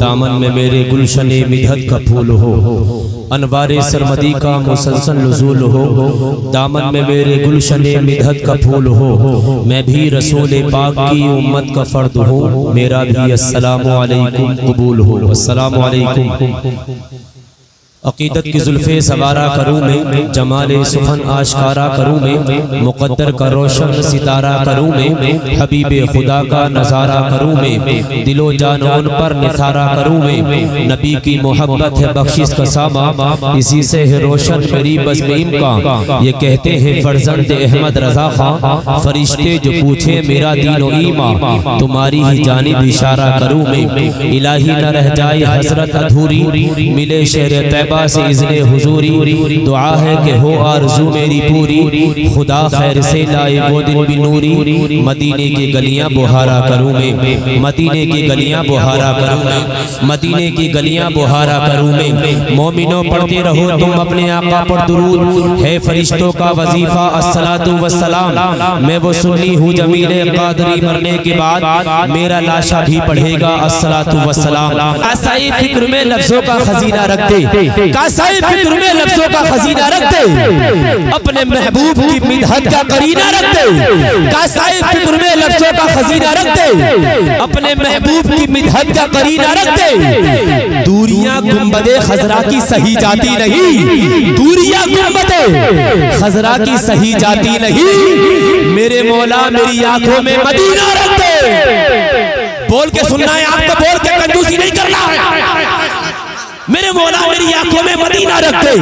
दामन में मेरे गुलशने मिधत का फूल हो, अनवारे सरमदी का मुसलसल नुज़ूल हो, दामन में मेरे गुलशने मिधत का फूल हो, मैं भी रसूल पाक की उम्मत का फर्द हूँ, मेरा भी अस्सलामु अलैकुम कबूल हो। अस्सलामु अलैकुम। अकीदत की जुल्फ़े सवारा करूँ मैं, जमाले सुखन आशकारा करूँ मैं, मुक़द्दर का रोशन सितारा करूँ मैं, हबीबे खुदा का नज़ारा करूँ मैं, दिलो जानों पर निखारा करूँ मैं, नबी की मोहब्बत है बख्शिश का सामा, इसी से है रोशन मेरी बज़्म का। ये कहते हैं फर्जंद अहमद रज़ा खां, फरिश्ते जो पूछे मेरा दीन व ईमान, तुम्हारी ही जानिब इशारा करूँ मैं। इलाही न रह जाए हसरत अधूरी, मिले शहर तैबा से इज़्ने हुजूरी, दुआ है कि हो आरज़ू मेरी पूरी, खुदा खैर से लाए वो दिन भी नूरी, मदीने की गलियां बुहारा करूँ मैं, मदीने की गलियां बुहारा करूँ मैं, मदीने की गलियां बुहारा करूँ मैं। मोमिनों पढ़ते रहो तुम अपने आका पर दुरूद, है फरिश्तों का वजीफा अस्सलातु वस्सलाम, मैं वो सुन्नी हूँ जमीले क़ादरी, मरने के बाद मेरा लाशा भी पढ़ेगा अस्सलातु वस्सलाम। आसाई फिक्र में लफ्जों का खजीना रखते, कासाई फिक्र में लफ्जों का खजीना रखते, अपने महबूब की मिदहत का करीना रखते, कासाई फिक्र में लफ्जों का खजीना रखते, अपने महबूब की मिदहत का करीना रखते। दूरियां गुंबदे खजरा की सही जाती नहीं, दूरियां गुंबदे खजरा की सही जाती नहीं, मेरे मौला मेरी आंखों में मदीना रखते। बोल के सुनना है आपको, बोल के कंजूसी नहीं करना है। मेरे मौला मेरी आंखों में मदीना रखते,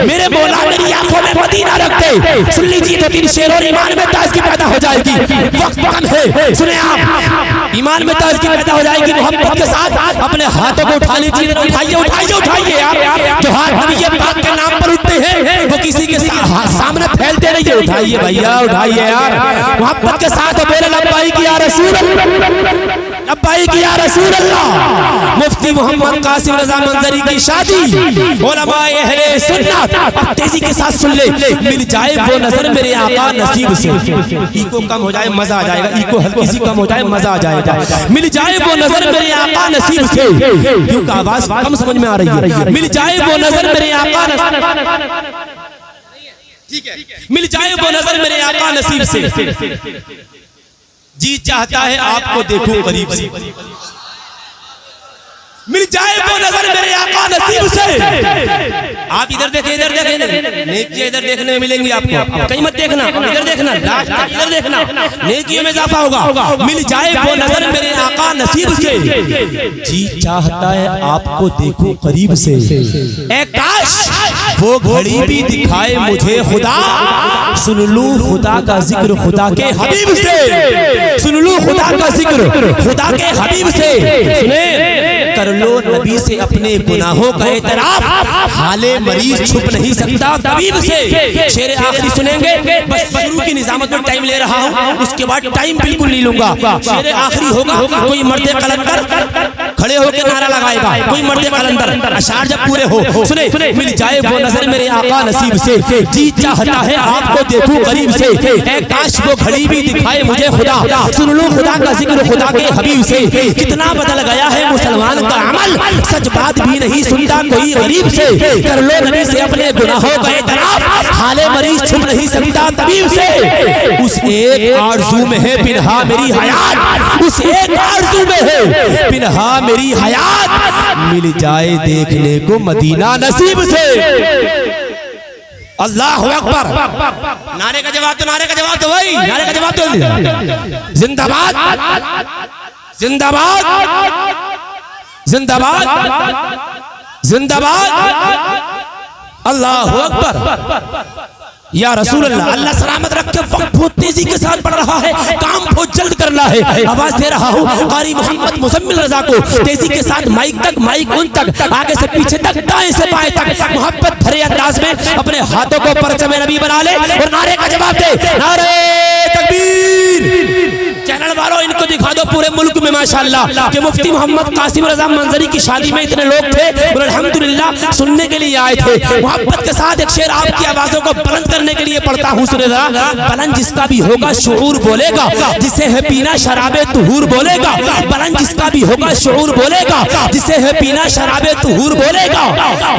मेरे मौला मेरी आंखों में मदीना रखते। सुन लीजिए तो 3 शेर और ईमान में ताज़गी पैदा हो जाएगी। वक्त कम है, सुने आप, ईमान में ताज़गी पैदा हो जाएगी। मोहब्बत के साथ अपने हाथों को उठा लीजिए, उठाइए उठाइए उठाइए आप, जो हाथ नबी पाक के नाम पर उठते हैं वो किसी के सामने फैलते नहीं है। उठाइए भैया उठाइए यार, मोहब्बत के साथ बोले लब्बाइक या रसूल अल्लाह, लब्बाइक या रसूल अल्लाह। मुफ्ती मोहम्मद कासिम रज़ा मंजरी की शादी, उलमाए अहले सुन्नत, तेजी के साथ सुन ले, मिल जाए वो नजर मेरे आका नसीब से, इको कम हो जाए मजा आ जाएगा, इको हल्की सी कम हो जाए मजा आ जाएगा। मिल जाए वो नजर मेरे आका नसीब से, क्योंकि आवाज कम समझ में आ रही है। मिल जाए वो नजर मेरे आका, मिल जाए वो नजर मेरे आका नसीब से, जी चाहता है आपको देखूं करीब से, मिल जाए वो नजर मेरे आका नसीब से। आप इधर देखें, इधर देखें, नेकियां इधर देखने में मिलेंगी आपको, कहीं मत देखना, इधर देखना, इधर देखना, नेकियों में इजाफा होगा। मिल जाए वो नजर मेरे आका नसीब से, जी चाहता है आपको देखूं करीब से। ए काश वो घड़ी भी दिखाए मुझे खुदा, सुन लूं खुदा का जिक्र खुदा के हबीब से, सुन लूं खुदा का जिक्र खुदा के हबीब से। सुने, कर लो नबी से अपने गुनाहों का एतराफ, हाले मरीज छुप नहीं सकता तबीब से। शेर आखिरी सुनेंगे, बस शुरू की निजामत में टाइम ले रहा हूँ, उसके बाद टाइम बिल्कुल नहीं लूंगा। शेर आखिरी होगा, कोई मर्दे कलंदर खड़े होकर नारा लगाएगा, कोई मर्दे कलंदर, अशार जब पूरे हो। सुने, मिल जाए वो नजर मेरे आका नसीब से, जी चाहता है आपको देखूं करीब से। ए काश वो घड़ी भी दिखाए मुझे खुदा, सुन लो खुदा का जिक्र खुदा के हबीब से। कितना बदल गया है मुसलमान का अमल, सच बात भी नहीं सुनता कोई गरीब से। कर लो नबी से अपने गुनाहों का एतराफ, हाले मरीज छुप नहीं सकता तबीब से। उस एक आरज़ू में है पिन्हा मेरी हयात, उस एक आरज़ू में है पिन्हा मेरी हयात, मिल जाए देखने को मदीना नसीब से। अल्लाह अकबर। नारे का जवाब तो, नारे का जवाब तो वही, नारे का जवाब तो जिंदाबाद जिंदाबाद जिंदाबाद जिंदाबाद, अल्लाह अकबर या रसूल अल्लाह। अल्लाह सलामत रखे, वक्त बहुत तेजी के साथ बढ़ रहा है, काम बहुत जल्द करना है। आवाज दे रहा हूँ कारी मोहम्मद मुजम्मिल रजा को, तेजी के साथ माइक तक, माइक उन तक, आगे से पीछे तक, दाएं से बाएं तक, मोहब्बत भरे अंदाज में अपने हाथों को परचम नबी बना ले और नारे का जवाब दे। नारे तकबीर, चैनल वालों इनको दिखा दो पूरे मुल्क में माशाल्लाह कि मुफ्ती मोहम्मद कासिम रजा मंजरी की शादी में इतने लोग थे और अल्हम्दुलिल्लाह सुनने के लिए आए थे। मोहब्बत के साथ एक शेर आपकी आवाजों को बुलंद करने के लिए पढ़ता हूँ, सुने जरा। बुलंद जिसका भी होगा शऊर बोलेगा, जिसे है पीना शराबे तुहूर बोलेगा। बुलंद जिसका भी होगा शऊर बोलेगा, जिसे है पीना शराबे तुहूर बोलेगा।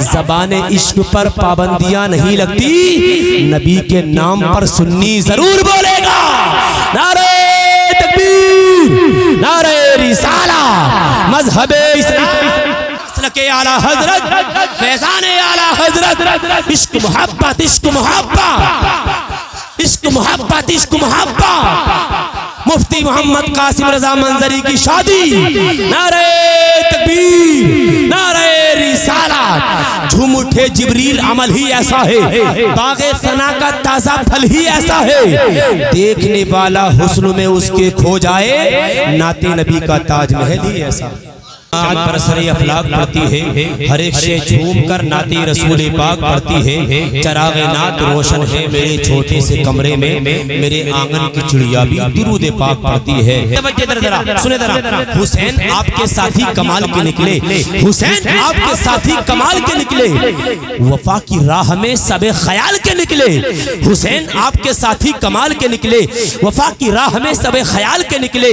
ज़बाने इश्क पर पाबंदियां नहीं लगती, नबी के नाम पर सुन्नी जरूर बोलेगा। नारे तकबीर, नारे रिसाला, मजहबे इस्लाम के आला हजरत, फैज़ाने आला हजरत। इश्क मोहब्बत, इश्क मोहब्बत, इश्क मोहब्बत, इश्क मोहब्बत। मुफ्ती मोहम्मद कासिम रजा मंजरी की शादी। नारे तकबीर, नारे रिसालत। झूम उठे जिब्रील, अमल ही ऐसा है। बागे सना का ताजा फल ही ऐसा है। देखने वाला हुस्न में उसके खो जाए, नाते नबी का ताजमहल ही ऐसा। आज बरसरे अफलाक पड़ती है, हर एक शे झूम कर नाती रसूल पाक पड़ती है। चरागे नात रोशन है मेरे छोटे से कमरे में, मेरे आंगन की चिड़िया भी दुरूद पाक पड़ती है। सुने जरा, हुसैन आपके साथी कमाल के निकले, हुसैन आपके साथी कमाल के निकले। वफा की राह में सबे ख्याल के निकले, हुसैन आपके साथी कमाल के निकले। वफा की राह में सबे ख्याल के निकले।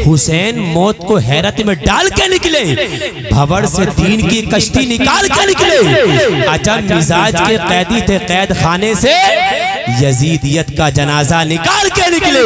हुसैन मौत को हैरत में डाल के निकले, भंवर से दीन की कश्ती निकाल के निकले। अजब मिजाज के कैदी थे कैद खाने से, यजीदियत का जनाजा निकाल के निकले।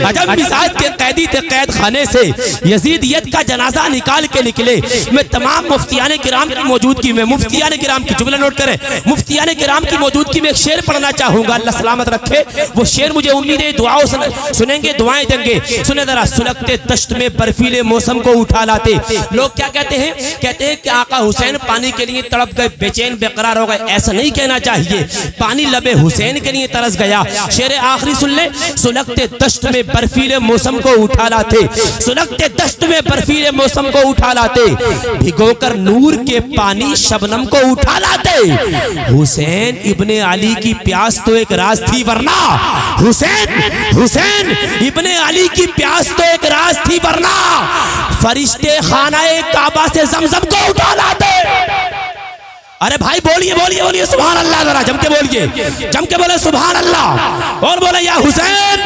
अजब मिजाज के कैदी थे कैद खाने से, यजीदियत का जनाजा निकाल के निकले। मैं तमाम मुफ्तियाने किराम की मौजूदगी में, मुफ्तियाने किराम की जुमला नोट करें, मुफ्तियाने किराम की मौजूदगी में एक शेर पढ़ना चाहूंगा, अल्लाह सलामत रखे। वो शेर मुझे उम्मीद है दुआओं सुनेंगे, दुआएं देंगे। सुने जरा। सुलगते दश्त में बर्फीले मौसम को उठा लाते। लोग क्या कहते हैं? कहते हैं कि आका हुसैन पानी के लिए तड़प गए, बेचैन बेकरार हो गए। ऐसा नहीं कहना चाहिए, पानी लबे हुसैन के लिए तरस गया। शेर आखिरी सुन ले। सुलगते दश्त में बर्फीले मौसम को उठा लाते, सुलगते दश्त में बर्फीले मौसम को उठा लाते, भिगोकर नूर के पानी शबनम को उठा लाते। हुसैन इब्ने अली की प्यास तो एक राज थी वरना, हुसैन इब्ने अली की प्यास तो एक राज थी वरना, फरिश्ते खानाए काबा से जमजम को उठा लाते। अरे भाई बोलिए बोलिए बोलिए सुभान अल्लाह, जरा जम के बोलिए, जम के बोले सुभान अल्लाह और बोले या हुसैन,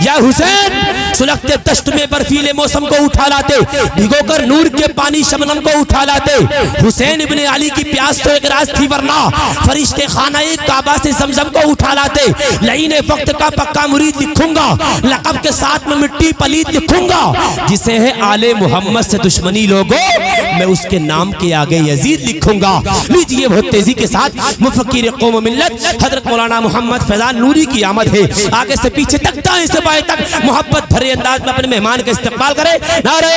या हुसैन। सुलगते दश्त में बर्फीले मौसम को उठा लाते, भिगोकर नूर के पानी शबनम को उठा लाते। हुसैन इब्ने अली की प्यास तो एक राज थी वरना, फरिश्ते खानाए काबा से जमजम को उठा लाते। लईने वक्त का पक्का मुरीद लिखूंगा, लक़ब के साथ में मिट्टी पलीद लिखूंगा। जिसे है आले मोहम्मद से दुश्मनी लोगों, मैं उसके नाम के आगे यजीद लिखूंगा। लीजिए बहुत तेजी के साथ मुफक्किर कौम मिल्लत हजरत मौलाना मोहम्मद फैजान नूरी की आमद है। आगे से पीछे तक, दाएं से बाएं तक मोहब्बत भरे अंदाज में अपने मेहमान का इस्तेमाल करे। नारे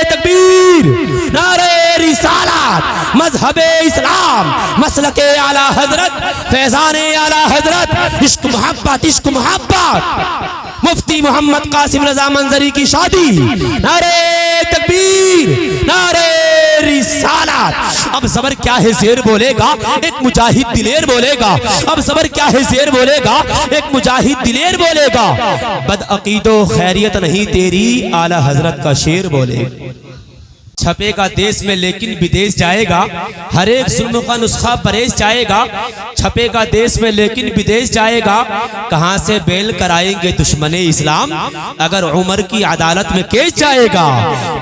तकबीर, नारे रिसालत, मजहबे इस्लाम, मसलके आला हजरत, फैज़ाने आला हजरत। इश्क मोहब्बत, इश्क मोहब्बत। मुफ्ती मोहम्मद कासिम रजा मंजरी की शादी। नारे तकबीर, नारे रिसालत। अब ज़बर क्या है ज़ेर बोलेगा, एक मुजाहिद दिलेर बोलेगा। अब ज़बर क्या है ज़ेर बोलेगा, एक मुजाहिद दिलेर बोलेगा। बदअकीदो खैरियत नहीं तेरी, आला हजरत का शेर बोलेगा। छपेगा देश में लेकिन विदेश जाएगा, हर एक जुल्म का नुस्खा परेश जाएगा। छपेगा देश में लेकिन विदेश जाएगा, कहां से बेल कराएंगे दुश्मने इस्लाम, अगर उमर की अदालत में केस जाएगा।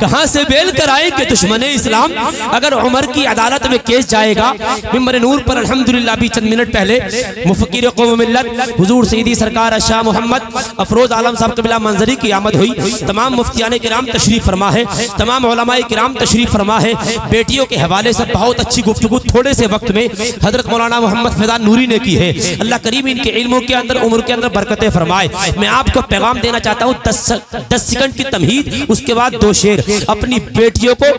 कहां से बेल कराएंगे दुश्मने इस्लाम, अगर उमर की अदालत में केस जाएगा। मिंबर नूर पर अल्हम्दुलिल्लाह भी चंद मिनट पहले मुफक्किर कौम मिल्लत हुजूर सईदी सरकार शाह मोहम्मद अफरोज आलम साहब कबिला मंजरी की आमद हुई। तमाम मुफ्तियाने किराम तशरीफ फरमा है, तमाम उलमाए किराम तशरीफ फरमा है। बेटियों के हवाले से बहुत अच्छी गुफ्तगू थोड़े से वक्त में हजरत मौलाना मोहम्मद फैज़ान नूरी ने की है। अल्लाह करीम इनके इल्मों के अंदर, उम्र के अंदर बरकतें फरमाए। मैं आपको पैगाम देना चाहता हूँ, 10 सेकंड की तमहीद, उसके बाद 2 शेर। अपनी बेटियों को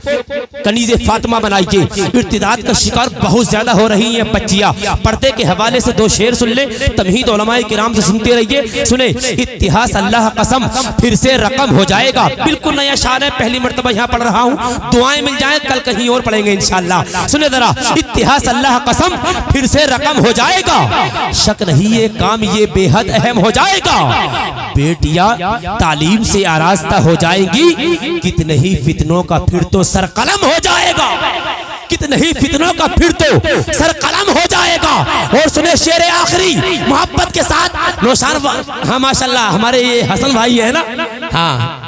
कनीज़े फातिमा बनाइए। इर्तिदाद का शिकार बहुत ज्यादा हो रही हैं बच्चियां। पर्दे के हवाले से दो शेर सुन ले, तमहीद उलमाए किराम से सुनते रहिए। सुने, इतिहास अल्लाह कसम फिर से रकम हो जाएगा। बिल्कुल नया शान है, पहली मर्तबा यहाँ पढ़ रहा हूँ, दुआएं मिल जाए, कल कहीं और पढ़ेंगे इंशाअल्लाह। सुने जरा, इतिहास अल्लाह कसम फिर से रकम हो जाएगा, शक नहीं ये काम ये बेहद अहम हो जाएगा। बेटियां तालीम से आरास्ता हो जाएंगी, कितने ही फितनों का फिर तो सरकलम हो जाएगा, कितने ही फितनों का फिर तो सरकलम हो जाएगा। और सुने शेर आखिरी मोहब्बत के साथ नौशान, हाँ माशाल्लाह हमारे ये हसन भाई है ना, हाँ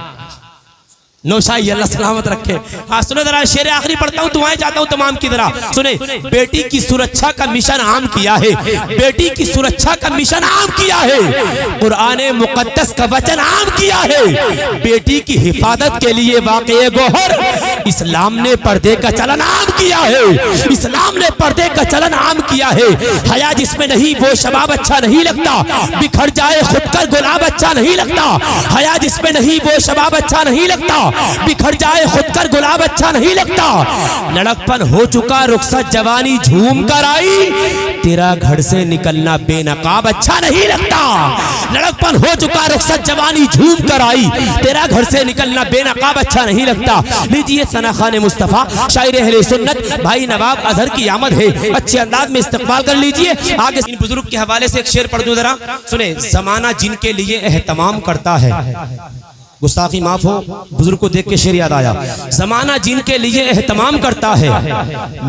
नौशाही, अल्लाह सलामत रखे। हाँ सुने जरा, शेर आखिरी पढ़ता हूँ, दुआएं चाहता हूँ तमाम की तरह। सुने, बेटी की सुरक्षा का मिशन आम किया है, बेटी की सुरक्षा का मिशन आम किया है, कुरान मुकद्दस का वचन आम किया है। बेटी की हिफाजत के लिए वाक़े गोहर इस्लाम ने पर्दे का चलन आम किया है, इस्लाम ने पर्दे का चलन आम किया है। हया जिसमें नहीं वो शबाब अच्छा नहीं लगता, बिखर जाए खुद कर गुलाब अच्छा नहीं लगता। हया जिसमें नहीं वो शबाब अच्छा नहीं लगता, बिखर जाए खुद कर गुलाब अच्छा नहीं लगता। लड़कपन हो चुका रुखसत जवानी झूम कर आई, तेरा घर से निकलना बेनकाब अच्छा नहीं लगता। लड़कपन हो चुका रुखसत जवानी झूम कर आई, तेरा घर से निकलना बेनकाब अच्छा नहीं लगता। लीजिए सना खान मुस्तफा शायर अहले सुन्नत भाई नवाब अजहर की आमद है, अच्छे अंदाज में इस्तकबाल कर लीजिए। आगे इन बुजुर्ग के हवाले से एक शेर पढ़ दूं जरा। सुने, जमाना जिनके लिए एहतमाम करता है, गुस्ताखी माफ हो, बुजुर्ग को देख के शेर याद आया। जमाना जिनके लिए एहतमाम करता है,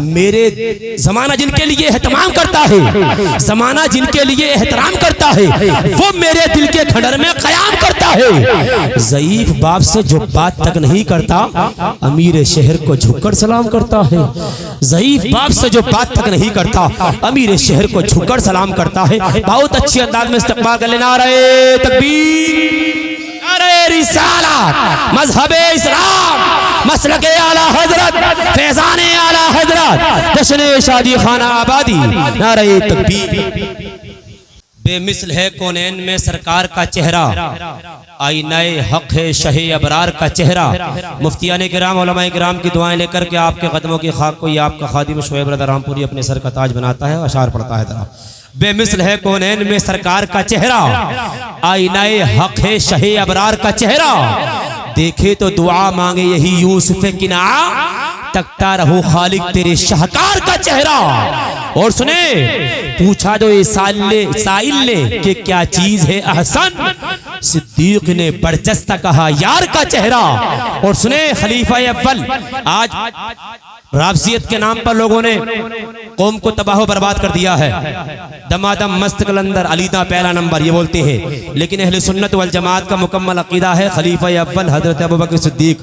मेरे जमाना जिनके लिए एहतमाम करता है, जमाना जिनके लिए एहतराम करता है, वो मेरे दिल के खंडर में कयाम करता है। ज़ईफ बाप से जो बात तक नहीं करता, अमीर शहर को झुककर सलाम करता है। ज़ईफ बाप से जो बात तक नहीं करता, अमीर शहर को झुककर सलाम करता है। बहुत अच्छे अंदाज में इस्तकबाल कर लेना। नारे तकबीर, रिसालत, मज़हबे इस्लाम, मसलके आला हजरत, फैज़ाने आला हजरत, जश्न शादी खाना आबादी, नारे तकबीर। बेमिसल है कौनैन में सरकार का चेहरा, आईनाए हक है शहे अबरार का चेहरा। मुफ्तियाने किराम उलमाए किराम की दुआएं लेकर के आपके कदमों की खाक को आपका खादिम शुएब रज़ा रामपुरी अपने सर का ताज बनाता है, अशार पढ़ता है जरा। बेमिसल है कौनैन में सरकार का चेहरा, आईनाए हक है शहे अबरार का चेहरा। देखे तो दुआ मांगे यही यूसुफ किना, तकता रहो खालिक तेरे शाहकार का चेहरा। और सुने, पूछा जो ये साइल ने कि क्या चीज है अहसन, सिद्दीक ने बरजस्ता कहा यार का चेहरा। और सुने, खलीफा अव्वल, आज राबसियत के नाम पर लोगों ने कौम को तबाह बर्बाद कर दिया है। दमादम मस्त कलंदर अलीदा पहला नंबर ये बोलते हैं, लेकिन अहले सुन्नत वल जमात का मुकम्मल अकीदा है खलीफा अव्वल हजरत अबू बकर सिद्दीक,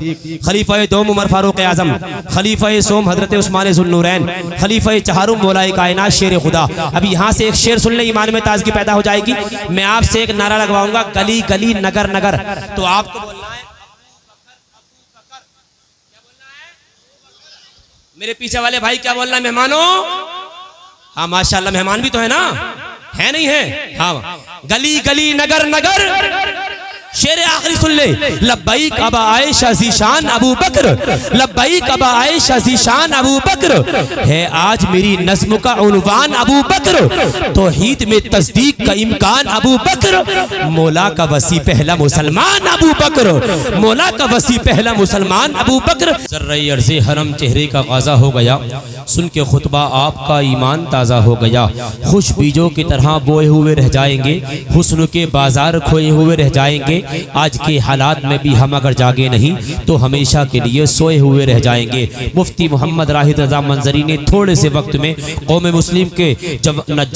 खलीफा दोम उमर फारूक आजम, खलीफा सोम हजरत उस्मान ज़ुन्नूरैन, खलीफा चहारुम मौलाए कायनात शेर खुदा। अब यहाँ से एक शेर सुन ले, ईमान में ताजगी पैदा हो जाएगी। मैं आपसे एक नारा लगवाऊंगा, गली गली नगर नगर, तो आपको बोलना है मेरे पीछे वाले भाई क्या बोलना है मेहमानों? हाँ माशाल्लाह मेहमान भी तो है ना, है नहीं है? हाँ, गली गली नगर नगर, शेर आखिरी सुन ले। लब्बैक अबा आयशा ज़ीशान अबू बकर, लब्बैक अबा आयशा ज़ीशान अबू बकर, है आज मेरी नज़्म का उन्वान अबू बकर। तौहीद में तस्दीक का इम्कान अबू बकर, मौला का वसी पहला मुसलमान अबू बकर, मौला का वसी पहला मुसलमान अबू बकर। ज़र्रे अर्ज़े हरम चेहरे का गाज़ा हो गया, सुन के खुतबा आपका ईमान ताज़ा हो गया। खुश बीजों की तरह बोए हुए रह जाएंगे, हुस्न के बाजार खोए हुए रह जाएंगे। आज के हालात में भी हम अगर जागे नहीं तो हमेशा के लिए सोए हुए रह जाएंगे। मुफ्ती मोहम्मद राहिद रज़ा मंजरी ने थोड़े से वक्त में कौम मुस्लिम के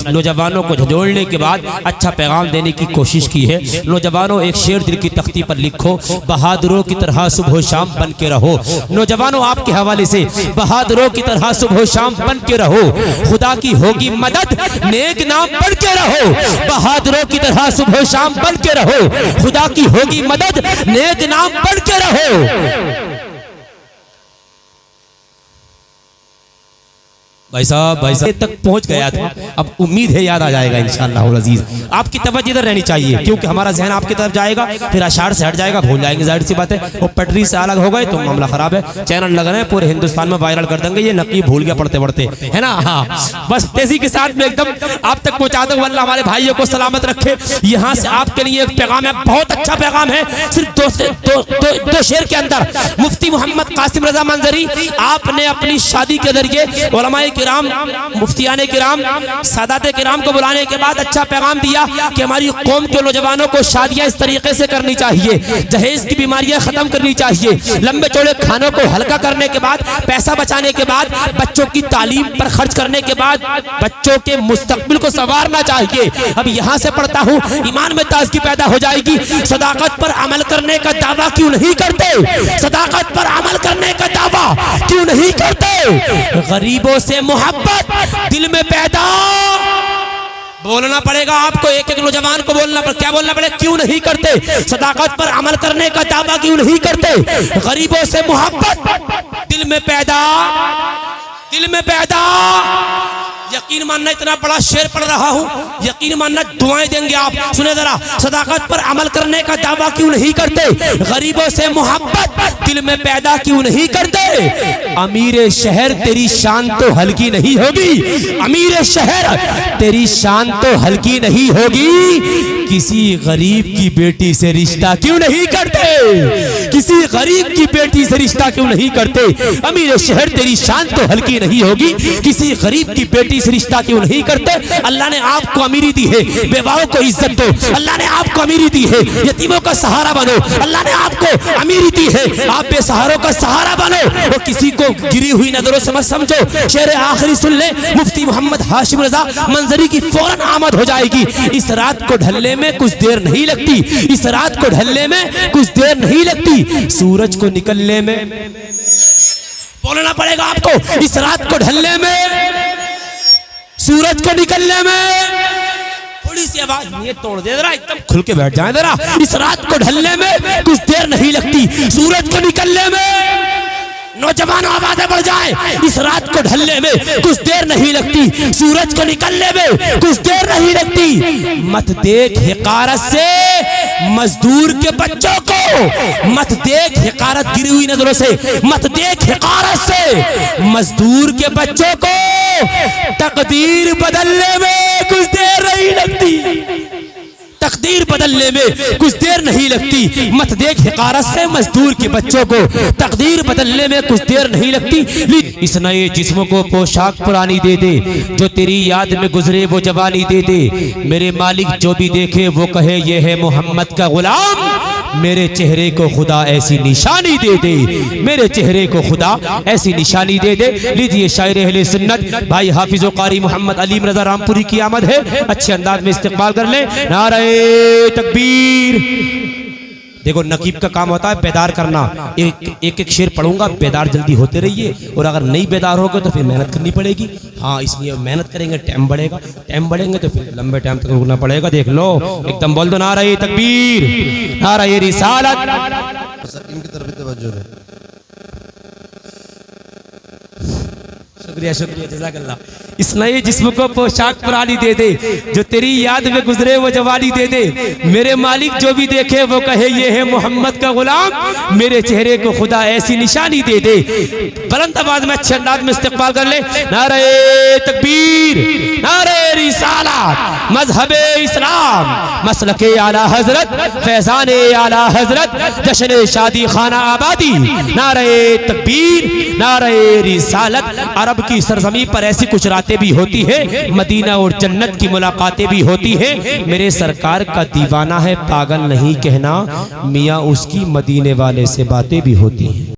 नौजवानों को झंझोड़ने के बाद अच्छा पैगाम देने की कोशिश की है। नौजवानों, एक शेर दिल की तख्ती पर लिखो, बहादुरों की तरह सुबह शाम बन के रहो। नौजवानों, आपके हवाले से बहादुरों की तरह सुबह शाम बन के रहो, खुदा की होगी मदद, नेक नाम पढ़ के रहो। बहादुरों की तरह सुबह शाम बन के रहो, खुदा की होगी मदद, नेक नाम पढ़ के रहो। भाई साहब तक पहुंच गया था। अब उम्मीद है याद आ जाएगा इंशाअल्लाह अजीज। आपकी तवज्जो इधर रहनी चाहिए क्योंकि हमारा जहन आपकी तरफ जाएगा, फिर अशार से हट जाएगा, भूल जाएंगे, जाहिर सी बात है। वो पटरी से अलग हो गए तो मामला खराब है। चैनल लग रहे हैं पूरे हिंदुस्तान में वायरल कर देंगे, ये नकीब भूल गया पढ़ते पढ़ते, है ना। हाँ बस तेजी के साथ में एकदम आप तक पहुंचा दो। अल्लाह हमारे भाइयों को सलामत रखे। यहाँ से आपके लिए एक पैगाम है, बहुत अच्छा पैगाम है। सिर्फ दो शेर के अंदर मुफ्ती मोहम्मद कासिम रजा मंजरी आपने अपनी शादी के जरिए उलमाए किराम, मुफ्तियाने किराम, सादाते किराम को बुलाने के बाद अच्छा पैगाम दिया कि हमारी कौम के नौजवानों को शादियां इस तरीके से करनी चाहिए, जहेज की बीमारियां खत्म करनी चाहिए, लंबे चौड़े खानों को हल्का करने के बाद, पैसा बचाने के बाद, बच्चों की तालीम पर खर्च करने के बाद बच्चों के मुस्तकबिल को संवारना चाहिए। अब यहाँ से पढ़ता हूँ, ईमान में ताजगी पैदा हो जाएगी। सदाकत पर अमल करने का दावा क्यों नहीं करते? सदाकत पर अमल करने का दावा क्यों नहीं करते? गरीबों से मोहब्बत दिल में पैदा, बोलना पड़ेगा आपको, एक एक नौजवान को बोलना पड़ेगा। क्या बोलना पड़ेगा? क्यों नहीं करते? सदाकत पर अमल करने का दावा क्यों नहीं करते? गरीबों से मोहब्बत दिल में पैदा, दिल में पैदा। यकीन मानना, इतना बड़ा शेर पढ़ रहा हूँ, यकीन मानना दुआएं देंगे आप। सुने जरा, सदाकत पर अमल करने का दावा क्यों नहीं करते? गरीबों से मोहब्बत दिल में पैदा क्यों नहीं करते? अमीर शहर तेरी शान तो हल्की नहीं होगी, अमीर शहर तेरी शान तो हल्की नहीं होगी। किसी गरीब की बेटी से रिश्ता क्यों नहीं करते? किसी गरीब की बेटी से रिश्ता क्यों नहीं करते? अमीर शहर तेरी शान तो हल्की नहीं होगी, किसी गरीब की बेटी से रिश्ता क्यों नहीं करते? अल्लाह ने आपको अमीरी दी है, बेवाओं को इज्जत दो। अल्लाह ने आपको अमीरी दी है, यतीमों का सहारा बनो। अल्लाह ने आपको अमीरी दी है, आप बेसहारों का सहारा बनो। और किसी को गिरी हुई नजरों से मत समझो। शेर आखिरी सुन ले, मुफ्ती मोहम्मद हाशिम रजा मंजरी की फौरन आमद हो जाएगी। इस रात को ढलने में कुछ देर नहीं लगती, इस रात को ढलने में कुछ देर नहीं लगती, सूरज को निकलने में, बोलना पड़ेगा आपको, इस रात को ढलने में, सूरज को निकलने में। थोड़ी सी आवाज ये तोड़ दे जरा, एकदम खुल के बैठ जाए जरा। इस रात को ढलने में कुछ देर नहीं लगती, सूरज को निकलने में। नौजवानों आवाजें बढ़ जाए, इस रात को ढलने में कुछ देर नहीं लगती, सूरज को निकलने में कुछ देर नहीं लगती। मत देख हिकारत से मजदूर के बच्चों को, मत देख हिकारत, गिरी हुई नजरों से मत देख हिकारत से मजदूर के बच्चों को। तकदीर बदलने में कुछ देर नहीं लगती, तकदीर बदलने में कुछ देर नहीं लगती। मत देख हिकारत से मजदूर के बच्चों को, तकदीर बदलने में कुछ देर नहीं लगती। इस नए जिस्म को पोशाक पुरानी दे दे, जो तेरी याद में गुजरे वो जवानी दे दे। मेरे मालिक जो भी देखे वो कहे ये है मोहम्मद का गुलाम। मेरे चेहरे को खुदा ऐसी निशानी दे दे, मेरे चेहरे को खुदा ऐसी निशानी दे दे। लीजिए शायर अहले सुन्नत भाई हाफिज व कारी मोहम्मद अलीम रजा रामपुरी की आमद है, अच्छे अंदाज में इस्तेमाल कर ले। नारे तकबीर। देखो नकीब का काम होता है बेदार करना। एक शेर पढ़ूंगा, बेदार जल्दी होते रहिए। और अगर नहीं बेदार होगे तो फिर मेहनत करनी पड़ेगी। हाँ, इसलिए मेहनत करेंगे, टाइम बढ़ेगा, टाइम बढ़ेंगे तो फिर लंबे टाइम तक रुकना पड़ेगा। देख लो, एकदम बोल दो नारे तकबीर, नारे रिसालत। इनकी तरफ तवज्जो है। शुक्रिया शुक्रिया, जज़ाकल्लाह। इस नए जिस्म को पोशाक पुरानी दे दे, जो तेरी याद में गुजरे वो जवानी दे दे। मेरे मालिक जो भी देखे वो कहे ये है मोहम्मद का गुलाम। मेरे चेहरे को खुदा ऐसी निशानी दे दे। बुलंद आवाज में अच्छे अंदाज में इस्तेमाल कर ले। नारे तकबीर, नारे रिसालत, मजहबे इस्लाम, मसलके आला हजरत, फैजाने आला हजरत, जश्न शादी खाना आबादी। नारे तकबीर, नारे रिसालत। अरब की सरजमी पर ऐसी कुछ रातें भी होती है, मदीना और जन्नत की मुलाकातें भी होती है। मेरे सरकार का दीवाना है पागल नहीं कहना, मियाँ उसकी मदीने वाले से बातें भी होती हैं।